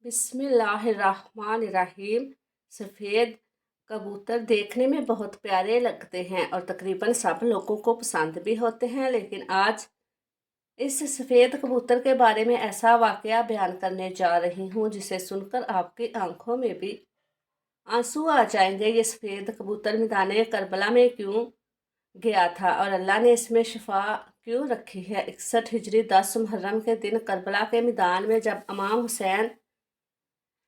बिस्मिल्लाहिर्रहमानिर्रहीम। सफ़ेद कबूतर देखने में बहुत प्यारे लगते हैं और तकरीबन सब लोगों को पसंद भी होते हैं, लेकिन आज इस सफ़ेद कबूतर के बारे में ऐसा वाक़या बयान करने जा रही हूँ जिसे सुनकर आपकी आंखों में भी आंसू आ जाएंगे। ये सफ़ेद कबूतर मैदान करबला में क्यों गया था और अल्लाह ने इसमें शिफा क्यों रखी है। 61 हिजरी 10 मुहर्रम के दिन करबला के मैदान में जब इमाम हुसैन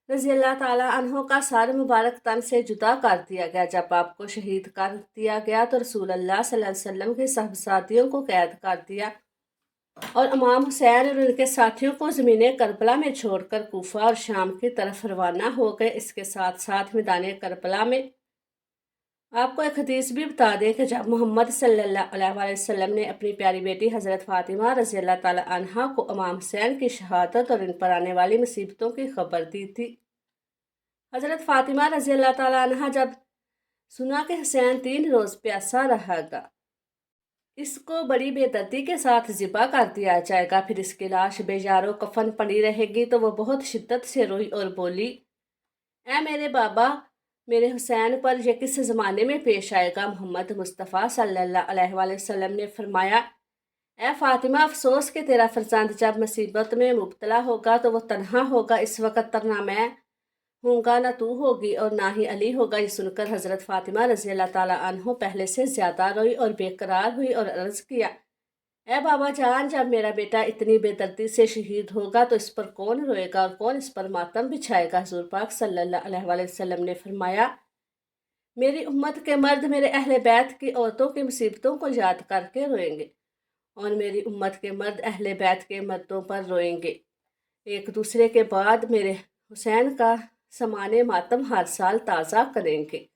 रज़ी अल्लाह ताला अन्हो का सर मुबारक तन से जुदा कर दिया गया, जब आपको शहीद कर दिया गया तो रसूल अल्लाह सल्लल्लाहु अलैहि वसल्लम के साथियों को कैद कर दिया और इमाम हुसैन और उनके साथियों को ज़मीन करबला में छोड़कर कूफा और शाम की तरफ रवाना हो गए। इसके साथ साथ मैदान करबला में आपको एक हदीस भी बता दें कि जब मोहम्मद सल्लल्लाहु अलैहि वसल्लम ने अपनी प्यारी बेटी हज़रत फ़ातिमा रज़ी अल्लाह ताला अन्हा को इमाम हुसैन की शहादत और इन पर आने वाली मुसीबतों की खबर दी थी, हज़रत फ़ातिमा रज़ी अल्लाह ताला अन्हा जब सुना कि हुसैन 3 रोज़ प्यासा रहेगा, इसको बड़ी बेदर्दी के साथ ज़िबा कर दिया जाएगा, फिर इसकी लाश बेजारो कफन पड़ी रहेगी, तो वह बहुत शिद्दत से रोई और बोली, ऐ मेरे बाबा, मेरे हुसैन पर यह किस ज़माने में पेश आएगा। मोहम्मद मुस्तफ़ा सल्लल्लाहु अलैहि वसल्लम ने फरमाया, ए फ़ातिमा, अफसोस कि तेरा फरजंद जब मुसीबत में मुब्तला होगा तो वह तन्हा होगा। इस वक्त ना मैं होगा, ना तू होगी और ना ही अली होगा। ये सुनकर हज़रत फ़ातिमा रज़ी अल्लाह ताला अन्हो पहले से ज़्यादा रोई और बेकरार हुई और अर्ज़ किया, ए बाबा जान, जब मेरा बेटा इतनी बेदर्दी से शहीद होगा तो इस पर कौन रोएगा और कौन इस पर मातम बिछाएगा। हुज़ूर पाक सल्लल्लाहु अलैहि वसल्लम ने फरमाया, मेरी उम्मत के मर्द मेरे अहले बैत की औरतों की मुसीबतों को याद करके रोएंगे और मेरी उम्मत के मर्द अहले बैत के मर्दों पर रोएंगे। एक दूसरे के बाद मेरे हुसैन का समाने मातम हर साल ताज़ा करेंगे।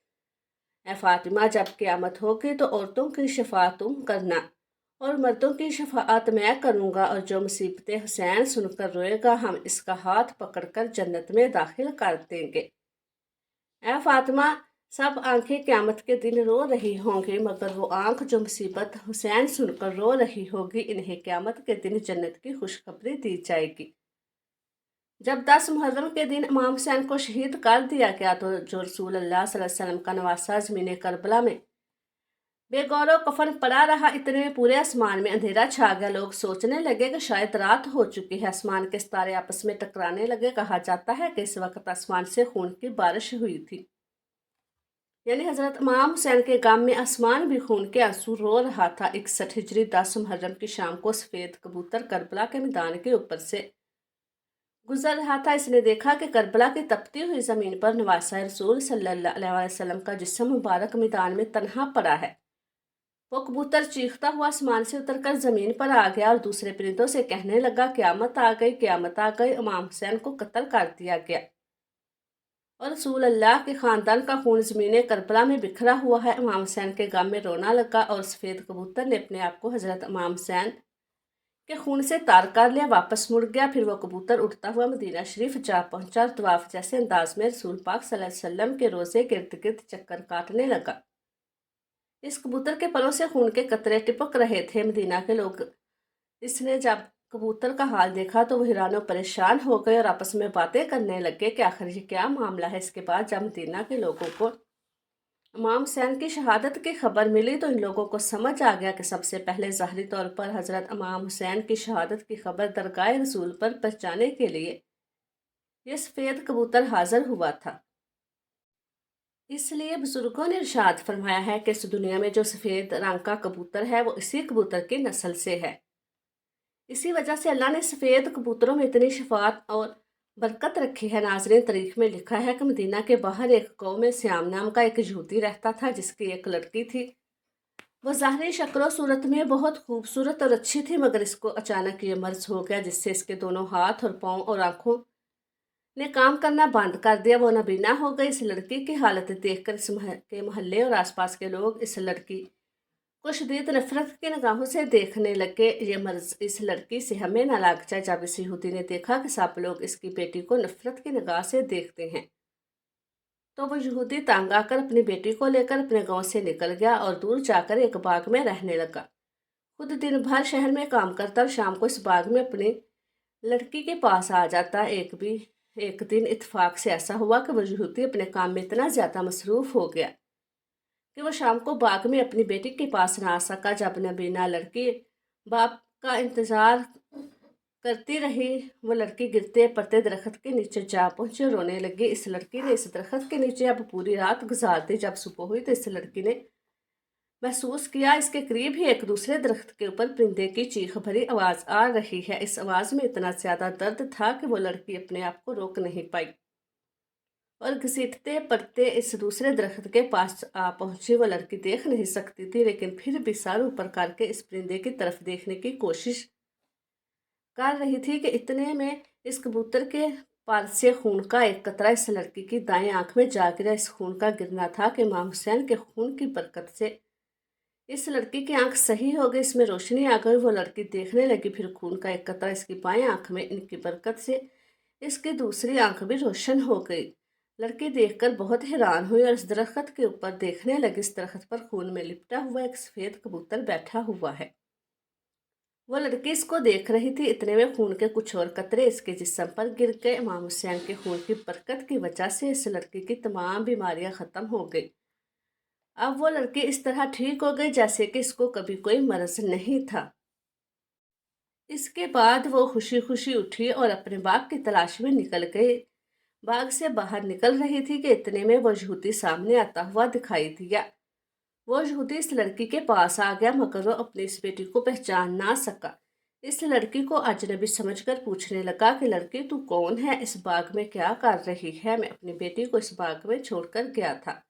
ए फ़ातिमा, जब क़यामत होगी तो औरतों की शफ़ाअत तुम करना और मर्दों की शफ़ाअत मैं करूँगा, और जो मुसीबतें हुसैन सुनकर रोएगा हम इसका हाथ पकड़कर जन्नत में दाखिल कर देंगे। ए फ़ातिमा, सब आंखें क़यामत के दिन रो रही होंगी, मगर वो आंख जो मुसीबत हुसैन सुनकर रो रही होगी, इन्हें क़यामत के दिन जन्नत की खुशखबरी दी जाएगी। जब 10 मुहर्रम के दिन इमाम हुसैन को शहीद कर दिया गया तो जो रसूल अल्लाह सल्लल्लाहु अलैहि वसल्लम का नवासा ज़मीन करबला में बेगौरव कफन पड़ा रहा। इतने में पूरे आसमान में अंधेरा छा गया। लोग सोचने लगे कि शायद रात हो चुकी है। आसमान के सितारे आपस में टकराने लगे। कहा जाता है कि इस वक्त आसमान से खून की बारिश हुई थी, यानी हज़रत इमाम हुसैन के गम में आसमान भी खून के आंसू रो रहा था। 61 हिजरी 10 मुहर्रम की शाम को सफ़ेद कबूतर करबला के मैदान के ऊपर से गुजर रहा था। इसने देखा कि करबला की तपती हुई ज़मीन पर नवासा रसूल सल्लल्लाहु अलैहि वसल्लम का जिस्म मुबारक मैदान में तन्हा पड़ा है। वो कबूतर चीखता हुआ आसमान से उतरकर ज़मीन पर आ गया और दूसरे परिंदों से कहने लगा, क़यामत आ गई, क़यामत आ गई, इमाम हुसैन को कत्ल कर दिया गया और रसूल अल्लाह के ख़ानदान का खून ज़मीन करबला में बिखरा हुआ है। इमाम हुसैन के गम में रोना लगा और सफ़ेद कबूतर ने अपने आप को हज़रत इमाम हुसैन के खून से तार कर लिया, वापस मुड़ गया। फिर वह कबूतर उड़ता हुआ मदीना शरीफ जा पहुंचा और तवाफ जैसे अंदाज में रसूल पाक सल्लल्लाहु अलैहि वसल्लम के रोज़े के इर्द गिर्द चक्कर काटने लगा। इस कबूतर के परों से खून के कतरे टिपक रहे थे। मदीना के लोग इसने जब कबूतर का हाल देखा तो वह हैरान और परेशान हो गए और आपस में बातें करने लगे कि आखिर ये क्या मामला है। इसके बाद जब मदीना के लोगों को इमाम हुसैन की शहादत की खबर मिली तो इन लोगों को समझ आ गया कि सबसे पहले ज़ाहरी तौर पर हज़रत इमाम हुसैन की शहादत की खबर दरगाह रसूल पर पहुँचाने के लिए यह सफ़ेद कबूतर हाजिर हुआ था। इसलिए बुजुर्गों ने इरशाद फरमाया है कि इस दुनिया में जो सफ़ेद रंग का कबूतर है वो इसी कबूतर की नस्ल से है। इसी वजह से अल्लाह ने सफ़ेद कबूतरों में इतनी शफात और बरकत रखी है। नाज़रीन, तारीख में लिखा है कि मदीना के बाहर एक गाँव में श्याम नाम का एक यहूदी रहता था जिसकी एक लड़की थी। वह ज़ाहिरी शक्ल सूरत में बहुत खूबसूरत और अच्छी थी, मगर इसको अचानक ये मर्ज हो गया जिससे इसके दोनों हाथ और पाँव और आँखों ने काम करना बंद कर दिया। वो नबीना हो गई। इस लड़की की हालत देखकर इस के मोहल्ले और आसपास के लोग इस लड़की को शदीद नफरत की निगाहों से देखने लगे। ये मर्ज इस लड़की से हमें ना लग जाए। जब इस यहूदी ने देखा कि सब लोग इसकी बेटी को नफरत की निगाह से देखते हैं तो वो यहूदी तंग आकर अपनी बेटी को लेकर अपने गांव से निकल गया और दूर जाकर एक बाग में रहने लगा। खुद दिन भर शहर में काम करता और शाम को इस बाग में अपनी लड़की के पास आ जाता। एक भी एक दिन इत्तेफाक से ऐसा हुआ कि वो यहूदी अपने काम में इतना ज़्यादा मसरूफ़ हो गया कि वो शाम को बाग में अपनी बेटी के पास ना आ सका। जब नबीना लड़की बाप का इंतज़ार करती रही, वो लड़की गिरते पड़ते दरख्त के नीचे जा पहुंची और रोने लगी। इस लड़की ने इस दरख्त के नीचे अब पूरी रात गुजार दी। जब सुबह हुई तो इस लड़की ने महसूस किया इसके करीब ही एक दूसरे दरख्त के ऊपर परिंदे की चीख भरी आवाज़ आ रही है। इस आवाज़ में इतना ज़्यादा दर्द था कि वो लड़की अपने आप को रोक नहीं पाई और घसीटते पड़ते इस दूसरे दरख्त के पास आ पहुंची। वो लड़की देख नहीं सकती थी, लेकिन फिर भी सर ऊपर करके इस परिंदे की तरफ देखने की कोशिश कर रही थी कि इतने में इस कबूतर के पर से खून का एक कतरा इस लड़की की दाएं आंख में जा गिरा। इस खून का गिरना था कि इमाम हुसैन के खून की बरकत से इस लड़की की आंख सही हो गई, इसमें रोशनी आ गई। वो लड़की देखने लगी, फिर खून का एक कतरा इसकी बाएं आंख में, इनकी बरकत से इसकी दूसरी आंख भी रोशन हो गई। लड़की देखकर बहुत हैरान हुई और इस दरख्त के ऊपर देखने लगी। इस दरख्त पर खून में लिपटा हुआ एक सफ़ेद कबूतर बैठा हुआ है। वो लड़की इसको देख रही थी, इतने में खून के कुछ और कतरे इसके जिस्म पर गिर गए। इमाम हुसैन के खून की बरकत की वजह से इस लड़की की तमाम बीमारियां ख़त्म हो गई। अब वो लड़की इस तरह ठीक हो गई जैसे कि इसको कभी कोई मर्ज नहीं था। इसके बाद वो खुशी खुशी उठी और अपने बाग की तलाश में निकल गई। बाग से बाहर निकल रही थी कि इतने में वो यहूदी सामने आता हुआ दिखाई दिया। वो यहूदी इस लड़की के पास आ गया, मगर वो अपनी इस बेटी को पहचान ना सका। इस लड़की को अजनबी समझकर पूछने लगा कि लड़की तू कौन है, इस बाग में क्या कर रही है? मैं अपनी बेटी को इस बाग में छोड़कर गया था।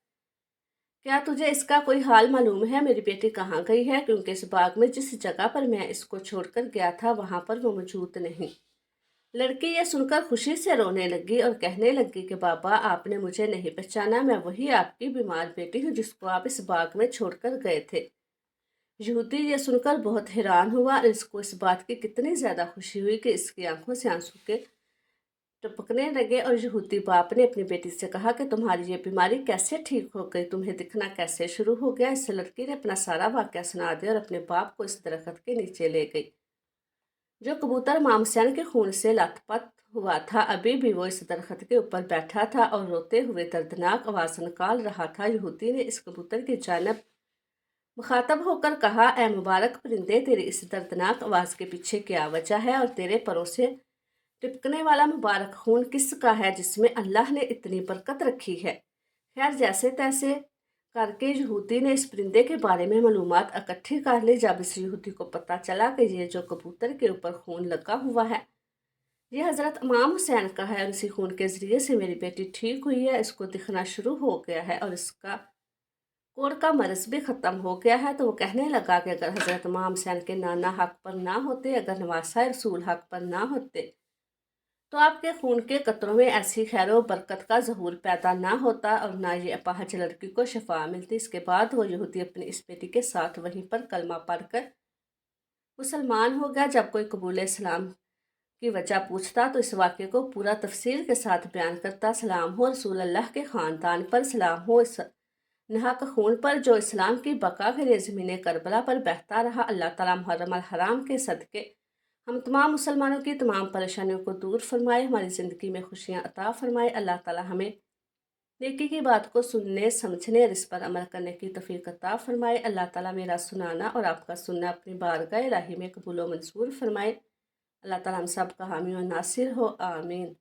क्या तुझे इसका कोई हाल मालूम है? मेरी बेटी कहाँ गई है? क्योंकि इस बाग में जिस जगह पर मैं इसको छोड़कर गया था वहां पर वो मौजूद नहीं। लड़की ये सुनकर खुशी से रोने लगी और कहने लगी कि बाबा, आपने मुझे नहीं पहचाना, मैं वही आपकी बीमार बेटी हूँ जिसको आप इस बाग में छोड़कर गए थे। यहूदी ये सुनकर बहुत हैरान हुआ और इसको इस बात की कितनी ज्यादा खुशी हुई कि इसकी आंखों से आंसू के टपकने लगे। और यहूदी बाप ने अपनी बेटी से कहा कि तुम्हारी ये बीमारी कैसे ठीक हो गई, तुम्हें दिखना कैसे शुरू हो गया? इस लड़की ने अपना सारा वाकया सुना दिया और अपने बाप को इस दरख्त के नीचे ले गई। जो कबूतर मामसैन के खून से लथपथ हुआ था, अभी भी वो इस दरख्त के ऊपर बैठा था और रोते हुए दर्दनाक आवाज निकाल रहा था। यहूदी ने इस कबूतर की जानब मुखातब होकर कहा, ए मुबारक परिंदे, तेरी इस दर्दनाक आवाज के पीछे क्या वजह है और तेरे परों से टिपकने वाला मुबारक खून किसका है जिसमें अल्लाह ने इतनी बरकत रखी है? खैर, जैसे तैसे करके यहूदी ने इस परिंदे के बारे में मालूमात इकट्ठी कर ली। जब इस यहूदी को पता चला कि ये जो कबूतर के ऊपर खून लगा हुआ है ये हज़रत इमाम हुसैन का है और इसी खून के ज़रिए से मेरी बेटी ठीक हुई है, इसको दिखना शुरू हो गया है और इसका कोढ़ का मर्ज भी ख़त्म हो गया है, तो वो कहने लगा कि अगर हज़रत इमाम हुसैन के नाना हक पर ना होते, अगर नवासा रसूल हक पर ना होते, तो आपके खून के कतरों में ऐसी खैर व बरकत का ज़हूर पैदा ना होता और ना ये अपाहज लड़की को शफा मिलती। इसके बाद वो यहूदी अपनी इस बेटी के साथ वहीं पर कलमा पढ़कर मुसलमान हो गया। जब कोई कबूल इस्लाम की वजह पूछता तो इस वाक़े को पूरा तफसील के साथ बयान करता। सलाम हो रसूल अल्लाह के ख़ानदान पर, सलाम हो इस नाहक खून पर जो इस्लाम की बका के लिए ज़मीन करबला पर बहता रहा। अल्लाह ताला मुहर्रम अल हराम के सदक़े हम तमाम मुसलमानों की तमाम परेशानियों को दूर फरमाए, हमारी ज़िंदगी में खुशियाँ अता फरमाए। अल्लाह ताला हमें नेकी की बात को सुनने, समझने और इस पर अमल करने की तौफीक अता फरमाए। अल्लाह ताला मेरा सुनाना और आपका सुनना अपनी बारगाह इलाही में कबूल व मंजूर फरमाए। अल्लाह ताला हम सब का हामी और नासिर हो, आमीन।